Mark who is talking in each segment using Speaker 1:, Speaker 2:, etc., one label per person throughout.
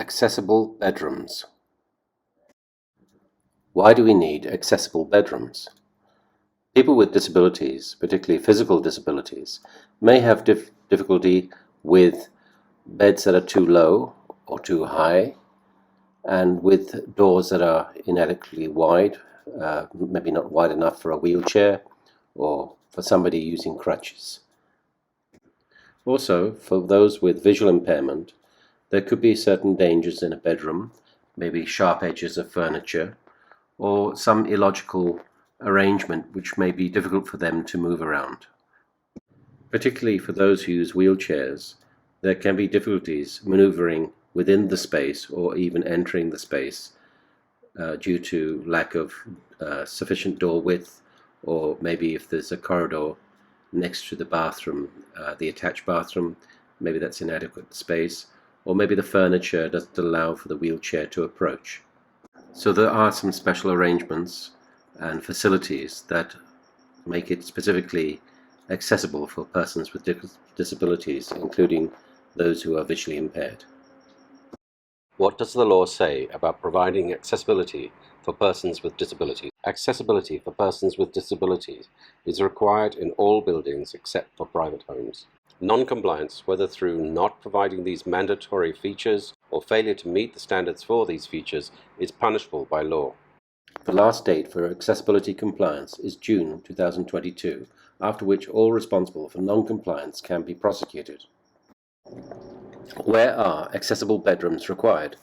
Speaker 1: Accessible bedrooms. Why do we need accessible bedrooms? People with disabilities, particularly physical disabilities, may have difficulty with beds that are too low or too high, and with doors that are inadequately wide, maybe not wide enough for a wheelchair or for somebody using crutches. Also, for those with visual impairment, there could be certain dangers in a bedroom, maybe sharp edges of furniture, or some illogical arrangement which may be difficult for them to move around. Particularly for those who use wheelchairs, there can be difficulties maneuvering within the space or even entering the space due to lack of sufficient door width, or maybe if there's a corridor next to the bathroom, the attached bathroom, maybe that's inadequate space, or maybe the furniture doesn't allow for the wheelchair to approach. So there are some special arrangements and facilities that make it specifically accessible for persons with disabilities, including those who are visually impaired. What does the law say about providing accessibility for persons with disabilities? Accessibility for persons with disabilities is required in all buildings except for private homes. Non-compliance, whether through not providing these mandatory features or failure to meet the standards for these features, is punishable by law. The last date for accessibility compliance is June 2022, after which all responsible for non-compliance can be prosecuted. Where are accessible bedrooms required?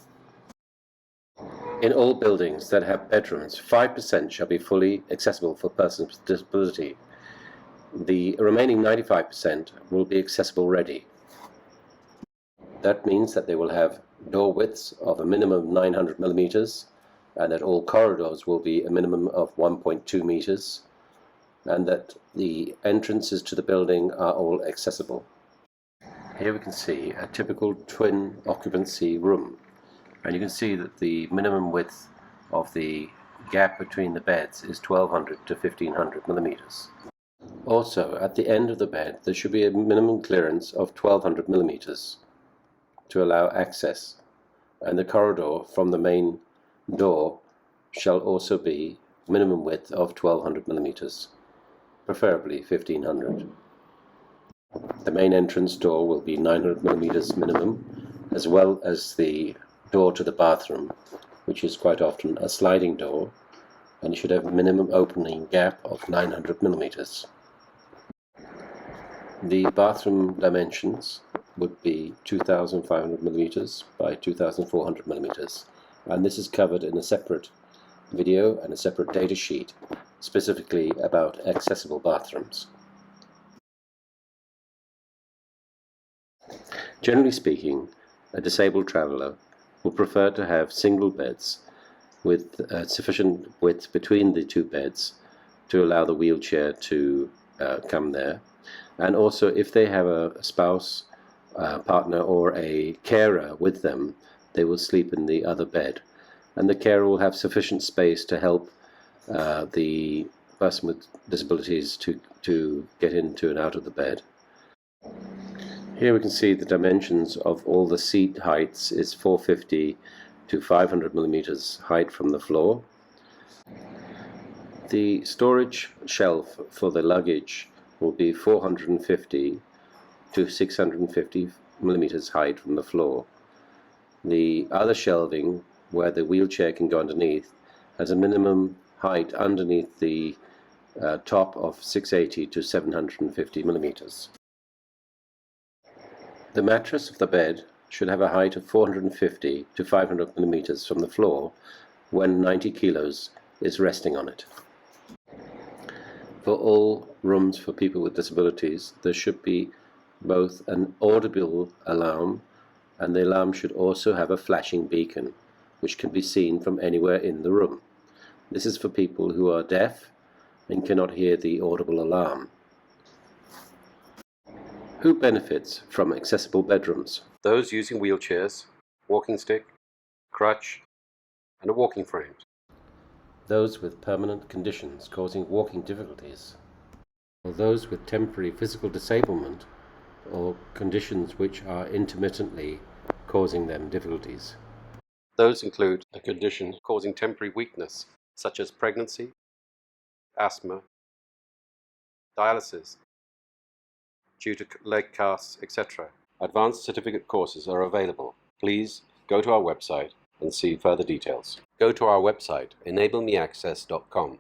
Speaker 1: In all buildings that have bedrooms, 5% shall be fully accessible for persons with disability. The remaining 95% will be accessible ready. That means that they will have door widths of a minimum of 900 millimeters, and that all corridors will be a minimum of 1.2 meters, and that the entrances to the building are all accessible. Here we can see a typical twin occupancy room, and you can see that the minimum width of the gap between the beds is 1200 to 1500 millimeters. Also, at the end of the bed, there should be a minimum clearance of 1200 millimeters to allow access, and the corridor from the main door shall also be minimum width of 1200 millimeters, preferably 1500. The main entrance door will be 900 millimeters minimum, as well as the door to the bathroom, which is quite often a sliding door, and you should have a minimum opening gap of 900 millimeters. The bathroom dimensions would be 2500 millimeters by 2400 millimeters, and this is covered in a separate video and a separate data sheet specifically about accessible bathrooms. Generally speaking, a disabled traveller will prefer to have single beds with sufficient width between the two beds to allow the wheelchair to come there. And also, if they have a spouse, partner, or a carer with them, they will sleep in the other bed, and the carer will have sufficient space to help the person with disabilities to get into and out of the bed. Here we can see the dimensions of all the seat heights is 450 to 500 millimeters height from the floor. The storage shelf for the luggage will be 450 to 650 millimeters height from the floor. The other shelving, where the wheelchair can go underneath, has a minimum height underneath the top of 680 to 750 millimeters. The mattress of the bed should have a height of 450 to 500 millimeters from the floor when 90 kilos is resting on it. For all rooms for people with disabilities, there should be both an audible alarm, and the alarm should also have a flashing beacon, which can be seen from anywhere in the room. This is for people who are deaf and cannot hear the audible alarm. Who benefits from accessible bedrooms? Those using wheelchairs, walking stick, crutch, and a walking frame. Those with permanent conditions causing walking difficulties, or those with temporary physical disablement or conditions which are intermittently causing them difficulties.
Speaker 2: Those include a condition causing temporary weakness, such as pregnancy, asthma, dialysis, due to leg casts, etc. Advanced certificate courses are available. Please go to our website and see further details. Go to our website, EnableMe-Access.com.